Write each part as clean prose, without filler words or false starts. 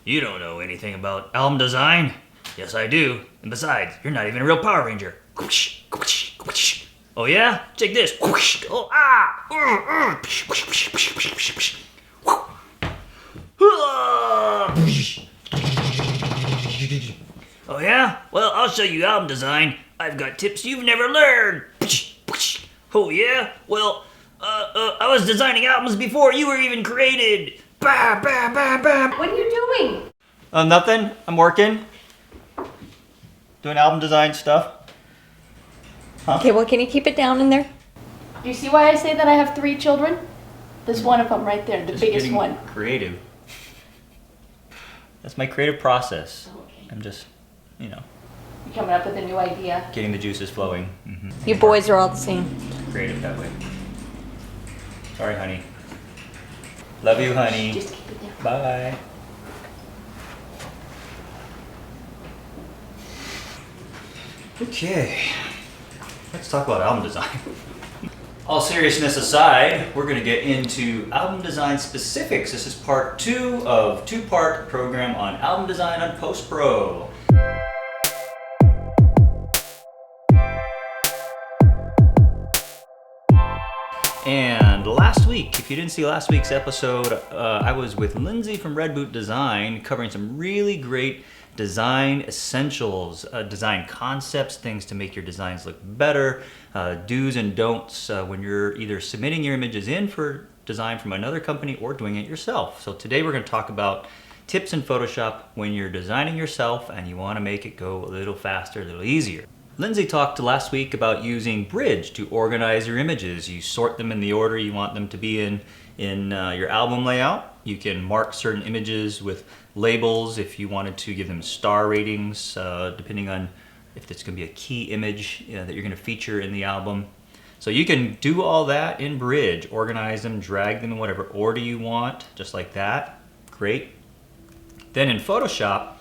You don't know anything about album design? Yes, I do. And besides, you're not even a real Power Ranger. Oh yeah? Check this. Oh, ah! Oh yeah? Well, I'll show you album design. I've got tips you've never learned. Oh yeah? Well, I was designing albums before you were even created. Bah, bah, bah, bah. What are you doing? Nothing. I'm working. Doing album design stuff. Huh? Okay, well, can you keep it down in there? Do you see why I say that I have 3 children? There's one of them right there, the biggest one. Creative. That's my creative process. Okay. I'm just, you know, You're coming up with a new idea. getting the juices flowing. You boys are all the same. Creative that way. Sorry, honey. Love you, honey. Just keep it down. Bye. Okay, let's talk about album design. All seriousness aside, we're going to get into album design specifics. This is part 2 of 2-part program on album design on Post Pro. And last week, if you didn't see last week's episode, I was with Lindsay from Red Boot Design covering some really great design essentials, design concepts, things to make your designs look better, do's and don'ts when you're either submitting your images in for design from another company or doing it yourself. So today we're going to talk about tips in Photoshop when you're designing yourself and you want to make it go a little faster, a little easier. Lindsay talked last week about using Bridge to organize your images. You sort them in the order you want them to be in your album layout. You can mark certain images with labels if you wanted to give them star ratings, depending on if it's going to be a key image that you're going to feature in the album. So you can do all that in Bridge, organize them, drag them in whatever order you want, just like that. Great. Then in Photoshop,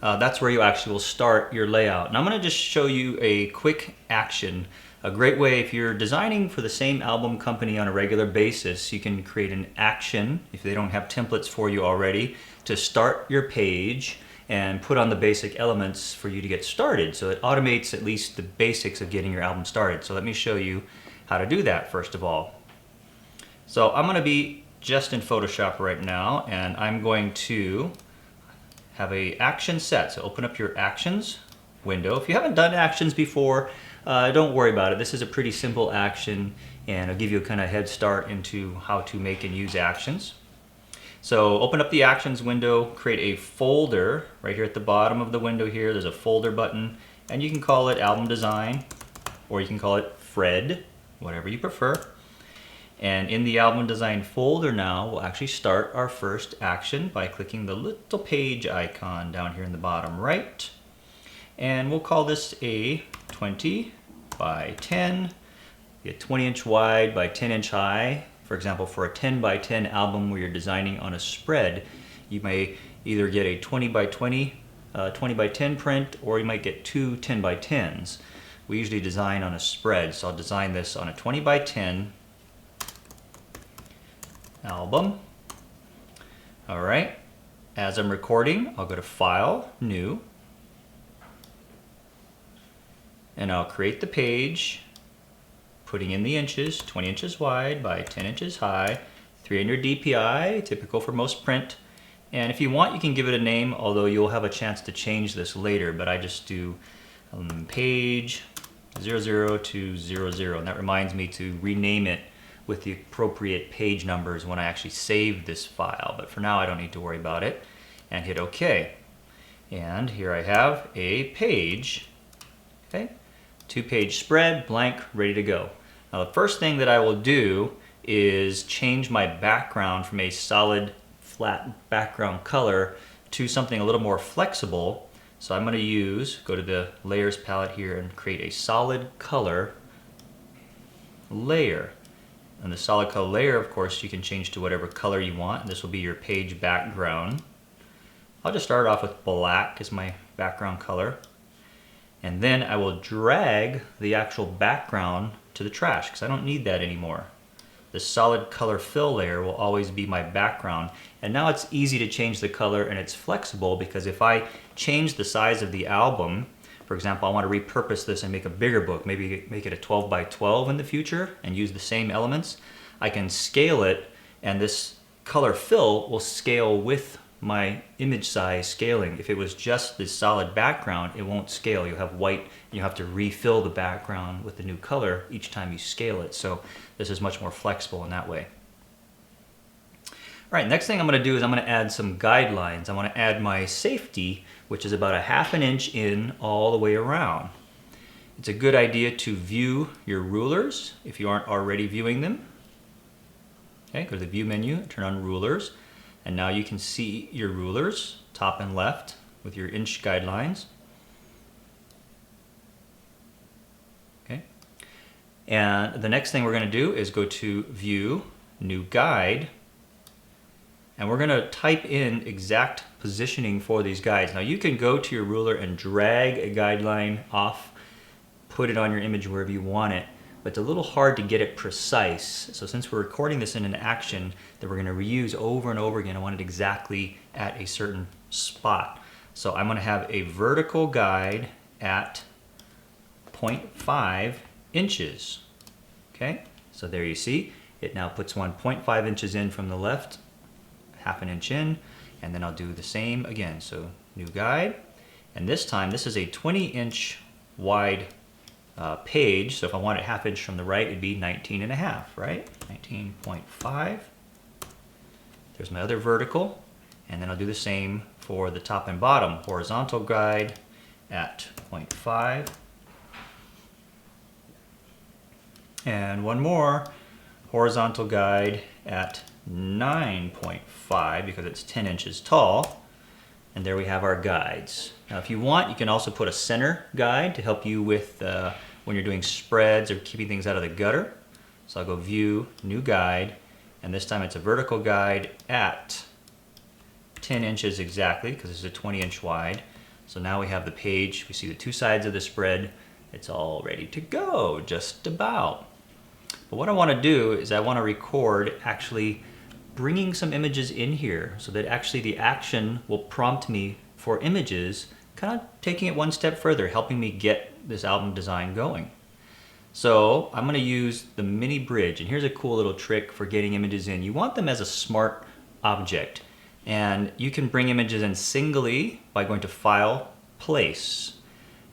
that's where you actually will start your layout. And I'm going to just show you a quick action. A great way, if you're designing for the same album company on a regular basis, you can create an action, if they don't have templates for you already, to start your page and put on the basic elements for you to get started. So it automates at least the basics of getting your album started. So let me show you how to do that first of all. So I'm going to be just in Photoshop right now, and I'm going to have a action set. So open up your actions window. If you haven't done actions before, don't worry about it. This is a pretty simple action, and I'll give you a kind of head start into how to make and use actions. So open up the actions window, create a folder right here at the bottom of the window here. There's a folder button, and you can call it album design, or you can call it Fred, whatever you prefer. And in the album design folder now, we'll actually start our first action by clicking the little page icon down here in the bottom right. And we'll call this a 20 by 10, a 20-inch wide by 10-inch high. For example, for a 10 by 10 album where you're designing on a spread, you may either get a 20 by 20, 20 by 10 print, or you might get 2 10 by 10s. We usually design on a spread, so I'll design this on a 20 by 10 album. All right, as I'm recording, I'll go to File, New, and I'll create the page, putting in the inches, 20 inches wide by 10 inches high, 300 DPI, typical for most print. And if you want, you can give it a name, although you'll have a chance to change this later, but I just do page 00 to 00, and that reminds me to rename it with the appropriate page numbers when I actually save this file. But for now, I don't need to worry about it, and hit OK. And here I have a page, okay? 2-page spread, blank, ready to go. Now the first thing that I will do is change my background from a solid flat background color to something a little more flexible. So I'm going to go to the layers palette here and create a solid color layer. And the solid color layer, of course, you can change to whatever color you want. This will be your page background. I'll just start off with black as my background color. And then I will drag the actual background to the trash because I don't need that anymore. the solid color fill layer will always be my background. And now it's easy to change the color, and it's flexible because if I change the size of the album, for example, I want to repurpose this and make a bigger book, maybe make it a 12 by 12 in the future and use the same elements, I can scale it, and this color fill will scale with my image size scaling. If it was just this solid background, it won't scale. You'll have white, and you have to refill the background with the new color each time you scale it. So this is much more flexible in that way. All right, next thing I'm going to do is I'm going to add some guidelines. I want to add my safety, which is about 1/2 inch in all the way around. It's a good idea to view your rulers if you aren't already viewing them. Okay, go to the view menu, turn on rulers, and now you can see your rulers, top and left, with your inch guidelines. Okay, and the next thing we're going to do is go to view, new guide, and we're going to type in exact positioning for these guides. Now you can go to your ruler and drag a guideline off, put it on your image wherever you want it, but it's a little hard to get it precise. So since we're recording this in an action that we're going to reuse over and over again, I want it exactly at a certain spot. So I'm going to have a vertical guide at 0.5 inches. Okay, so there you see, it now puts 1.5 inches in from the left, 1/2 inch in, and then I'll do the same again. So new guide, and this time this is a 20-inch wide page, so if I want it 1/2 inch from the right, it'd be 19.5, right? 19.5. There's my other vertical, and then I'll do the same for the top and bottom. Horizontal guide at 0.5. And one more, horizontal guide at 9.5 because it's 10 inches tall. And there we have our guides. Now if you want, you can also put a center guide to help you with when you're doing spreads or keeping things out of the gutter. So I'll go view, new guide, and this time it's a vertical guide at 10 inches exactly because it's a 20-inch wide. So now we have the page, we see the two sides of the spread. It's all ready to go, just about. But what I want to do is I want to record actually bringing some images in here so that actually the action will prompt me for images, kind of taking it one step further, helping me get this album design going. So I'm going to use the mini bridge, and here's a cool little trick for getting images in. You want them as a smart object, and you can bring images in singly by going to File, Place.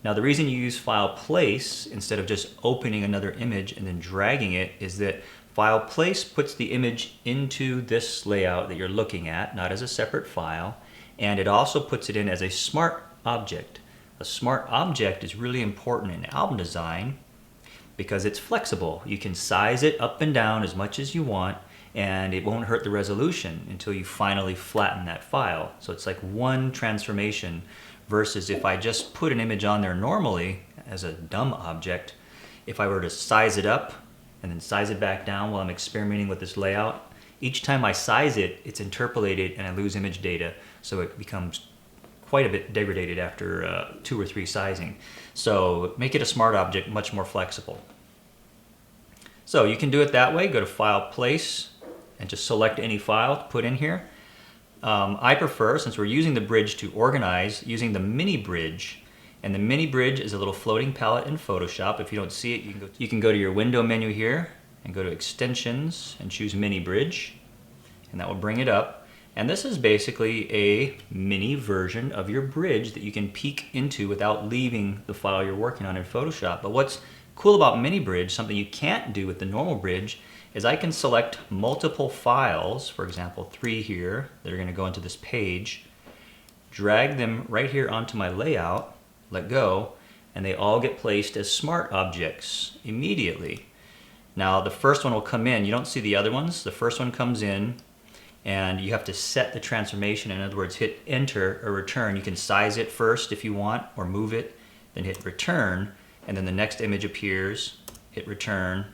Now the reason you use File, Place instead of just opening another image and then dragging it is that File Place puts the image into this layout that you're looking at, not as a separate file, and it also puts it in as a smart object. A smart object is really important in album design because it's flexible. You can size it up and down as much as you want, and it won't hurt the resolution until you finally flatten that file. So it's like one transformation versus if I just put an image on there normally as a dumb object, if I were to size it up and then size it back down while I'm experimenting with this layout, each time I size it, it's interpolated and I lose image data, so it becomes quite a bit degraded after 2 or 3 sizing. So make it a smart object, much more flexible. So you can do it that way. Go to File, Place, and just select any file to put in here. I prefer, since we're using the bridge to organize, using the mini bridge. And the mini bridge is a little floating palette in Photoshop. If you don't see it, you can go to your window menu here and go to Extensions and choose Mini Bridge, and that will bring it up. And this is basically a mini version of your bridge that you can peek into without leaving the file you're working on in Photoshop. But what's cool about Mini Bridge, something you can't do with the normal bridge, is I can select multiple files, for example 3 here, that are going to go into this page, drag them right here onto my layout, let go, and they all get placed as smart objects immediately. Now the first one will come in. You don't see the other ones. The first one comes in, and you have to set the transformation. In other words, hit enter or return. You can size it first if you want, or move it, then hit return, and then the next image appears, hit return,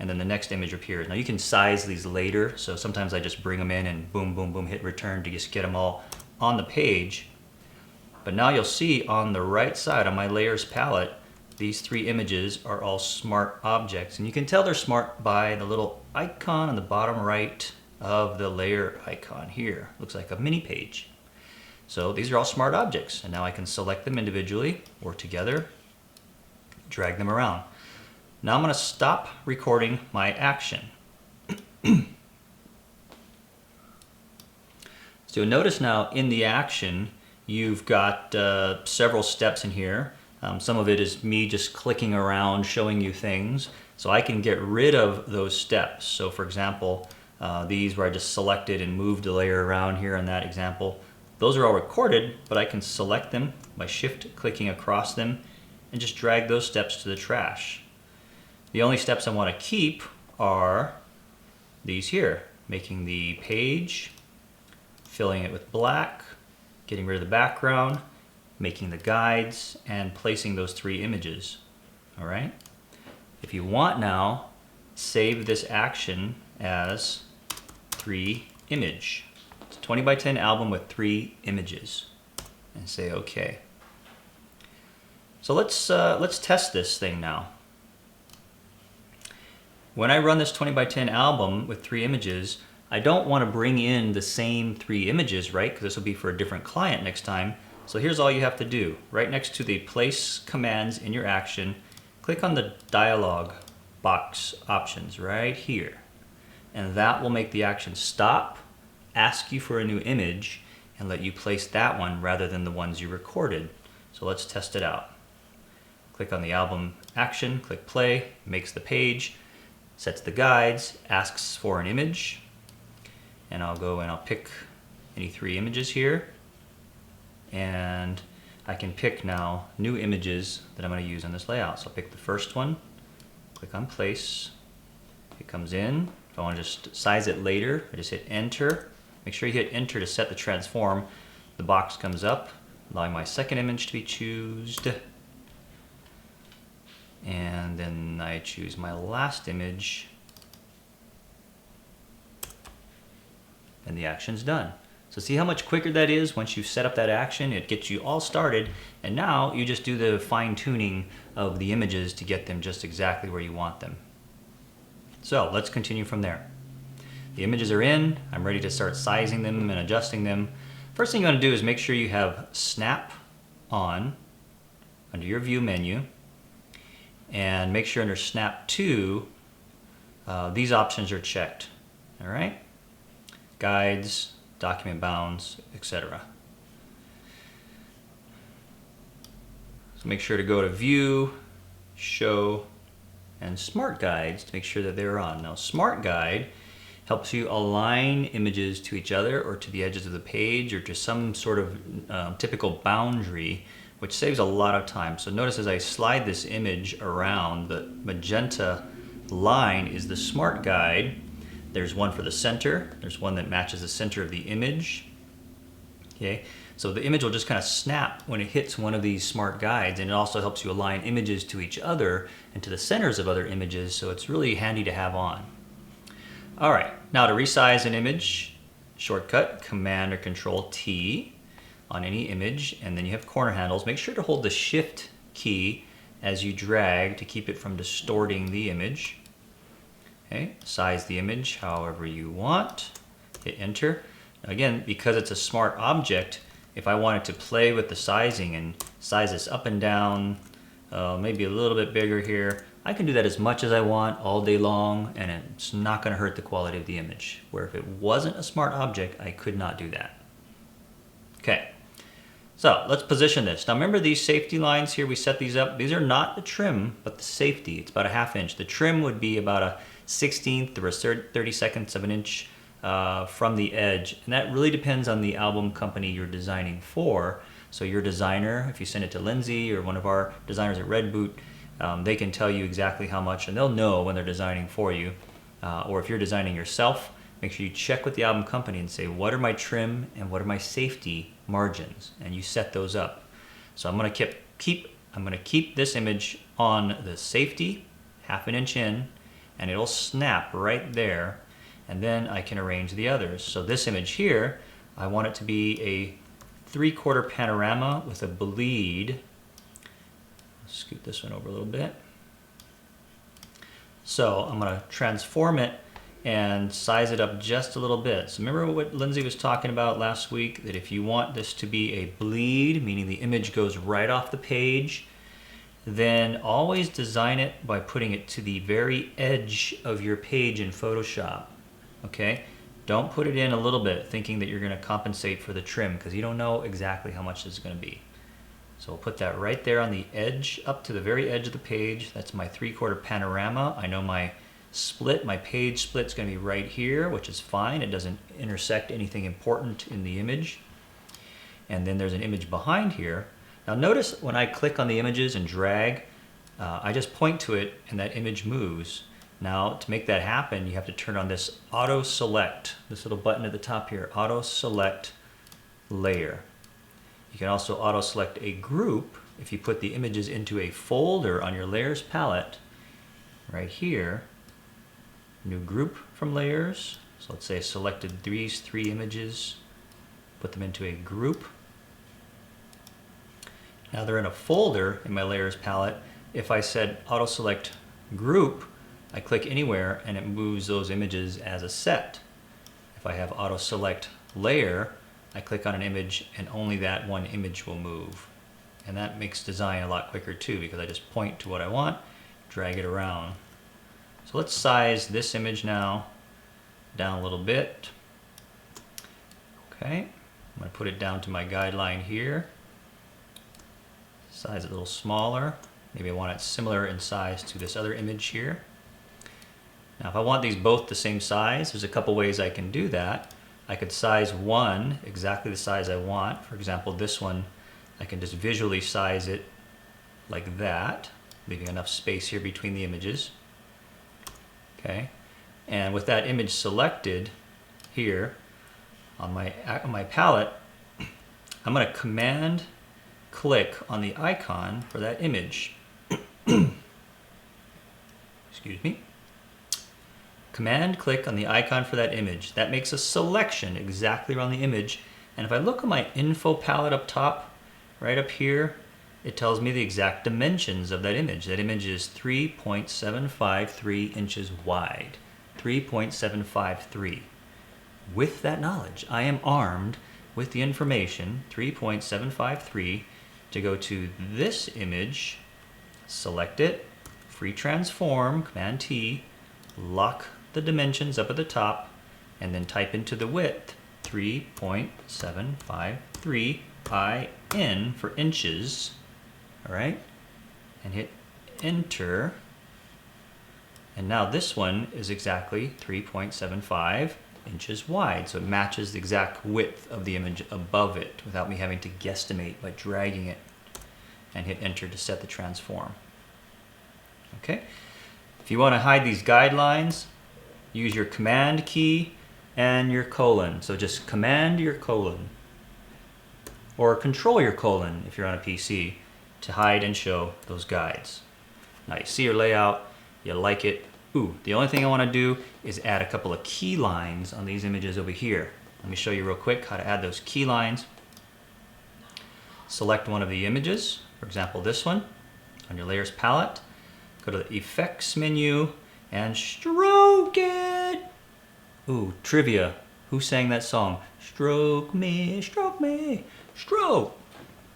and then the next image appears. Now you can size these later, so sometimes I just bring them in and boom, boom, boom, hit return to just get them all on the page. But now you'll see on the right side on my layers palette, these 3 images are all smart objects. And you can tell they're smart by the little icon on the bottom right of the layer icon here. Looks like a mini page. So these are all smart objects, and now I can select them individually or together, drag them around. Now I'm going to stop recording my action. So you'll notice now in the action, you've got several steps in here. Some of it is me just clicking around, showing you things. So I can get rid of those steps. So for example, these where I just selected and moved the layer around here in that example, those are all recorded, but I can select them by shift clicking across them and just drag those steps to the trash. The only steps I want to keep are these here, making the page, filling it with black, getting rid of the background, making the guides, and placing those 3 images. All right? If you want now, save this action as 3 image. It's a 20 by 10 album with 3 images. And say OK. So let's test this thing now. When I run this 20 by 10 album with 3 images, I don't want to bring in the same 3 images, right? Because this will be for a different client next time. So here's all you have to do. Right next to the place commands in your action, click on the dialog box options right here. And that will make the action stop, ask you for a new image, and let you place that one rather than the ones you recorded. So let's test it out. Click on the album action, click play, makes the page, sets the guides, asks for an image, and I'll go and I'll pick any 3 images here, and I can pick now new images that I'm going to use on this layout. So I'll pick the first one, click on place, it comes in. If I want to just size it later, I just hit enter. Make sure you hit enter to set the transform. The box comes up, allowing my second image to be chosen. And then I choose my last image, and the action's done. So see how much quicker that is once you've set up that action? It gets you all started, and now you just do the fine-tuning of the images to get them just exactly where you want them. So let's continue from there. The images are in. I'm ready to start sizing them and adjusting them. First thing you want to do is make sure you have Snap on under your View menu, and make sure under Snap to, these options are checked. All right? Guides, document bounds, etc. So make sure to go to View, Show, and Smart Guides to make sure that they're on. Now, Smart Guide helps you align images to each other or to the edges of the page or to some sort of typical boundary, which saves a lot of time. So notice as I slide this image around, the magenta line is the Smart Guide. There's one for the center. There's one that matches the center of the image. Okay, so the image will just kind of snap when it hits one of these Smart Guides, and it also helps you align images to each other and to the centers of other images, so it's really handy to have on. All right, now to resize an image, shortcut, Command or Control T on any image, and then you have corner handles. Make sure to hold the Shift key as you drag to keep it from distorting the image. Okay, size the image however you want, hit enter. Again, because it's a smart object, if I wanted to play with the sizing and size this up and down, maybe a little bit bigger here, I can do that as much as I want all day long, and it's not going to hurt the quality of the image. Where if it wasn't a smart object, I could not do that. Okay, so let's position this. Now remember these safety lines here, we set these up. These are not the trim, but the safety. It's about a 1/2 inch. The trim would be about a 1/16 or a 32nd of an inch from the edge, and that really depends on the album company you're designing for. So your designer, if you send it to Lindsay or one of our designers at Red Boot, they can tell you exactly how much, and they'll know when they're designing for you. Or if you're designing yourself, make sure you check with the album company and say, what are my trim and what are my safety margins? And you set those up. So I'm going to keep this image on the safety, 1/2 inch in, and it'll snap right there, and then I can arrange the others. So this image here, I want it to be a 3/4 panorama with a bleed. Scoot this one over a little bit. So I'm going to transform it and size it up just a little bit. So remember what Lindsay was talking about last week, that if you want this to be a bleed, meaning the image goes right off the page, then always design it by putting it to the very edge of your page in Photoshop. Okay? Don't put it in a little bit thinking that you're going to compensate for the trim, because you don't know exactly how much this is going to be. So we'll put that right there on the edge, up to the very edge of the page. That's my 3/4 panorama. I know my split, my page split is going to be right here, which is fine. It doesn't intersect anything important in the image. And then there's an image behind here. Now notice when I click on the images and drag, I just point to it and that image moves. Now to make that happen, you have to turn on this auto select, this little button at the top here, auto select layer. You can also auto select a group if you put the images into a folder on your layers palette right here. New group from layers. So let's say I selected these 3 images, put them into a group. Now they're in a folder in my layers palette. If I said auto select group, I click anywhere and it moves those images as a set. If I have auto select layer, I click on an image and only that one image will move. And that makes design a lot quicker too, because I just point to what I want, drag it around. So let's size this image now down a little bit. Okay, I'm going to put it down to my guideline here. Size it a little smaller. Maybe I want it similar in size to this other image here. Now if I want these both the same size, there's a couple ways I can do that. I could size one exactly the size I want. For example, this one, I can just visually size it like that, leaving enough space here between the images. Okay, and with that image selected here on my palette, I'm going to command click on the icon for that image. Excuse me. Command click on the icon for that image. That makes a selection exactly around the image. And if I look at my info palette up top, right up here, it tells me the exact dimensions of that image. That image is 3.753 inches wide. 3.753. With that knowledge, I am armed with the information, 3.753, to go to this image, select it, free transform, Command T, lock the dimensions up at the top, and then type into the width 3.753 IN for inches, all right, and hit enter. And now this one is exactly 3.75 inches wide, so it matches the exact width of the image above it without me having to guesstimate by dragging it, and hit enter to set the transform. Okay, if you want to hide these guidelines, use your command key and your colon. So just command your colon, or control your colon if you're on a PC, to hide and show those guides. Now you see your layout, you like it. Ooh, the only thing I want to do is add a couple of key lines on these images over here. Let me show you real quick how to add those key lines. Select one of the images, for example this one, on your layers palette. Go to the effects menu and stroke it. Ooh, trivia. Who sang that song? Stroke me, stroke me, stroke,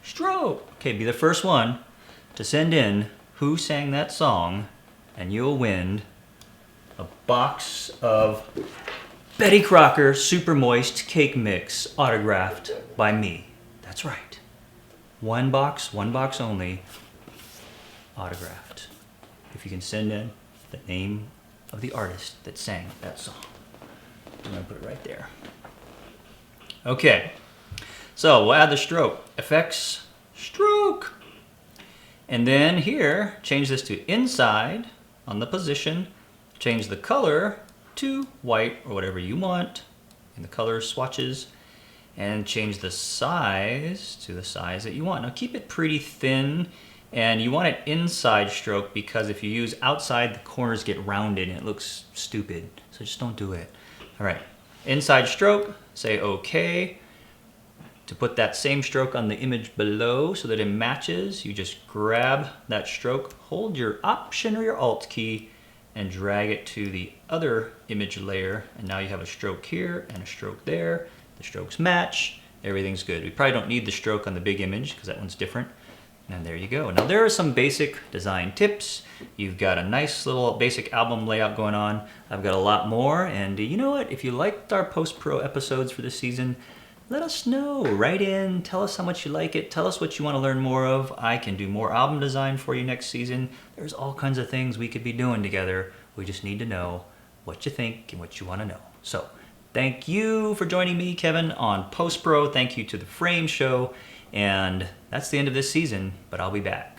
stroke. Okay, be the first one to send in who sang that song, and you'll win a box of Betty Crocker Super Moist Cake Mix autographed by me. That's right. One box only, autographed. If you can send in the name of the artist that sang that song. I'm going to put it right there. Okay, so we'll add the stroke. Effects, stroke. And then here, change this to inside on the position. Change the color to white or whatever you want in the color swatches. And change the size to the size that you want. Now keep it pretty thin. And you want it inside stroke, because if you use outside, the corners get rounded and it looks stupid. So just don't do it. All right, inside stroke, say okay. To put that same stroke on the image below so that it matches, you just grab that stroke, hold your Option or your Alt key, and drag it to the other image layer. And now you have a stroke here and a stroke there. The strokes match, everything's good. We probably don't need the stroke on the big image because that one's different. And there you go. Now there are some basic design tips. You've got a nice little basic album layout going on. I've got a lot more. And you know what? If you liked our post-pro episodes for this season, let us know. Write in, tell us how much you like it, tell us what you want to learn more of. I can do more album design for you next season. There's all kinds of things we could be doing together. We just need to know what you think and what you want to know. So thank you for joining me, Kevin, on Post Pro. Thank you to the Frame Show. And that's the end of this season, but I'll be back.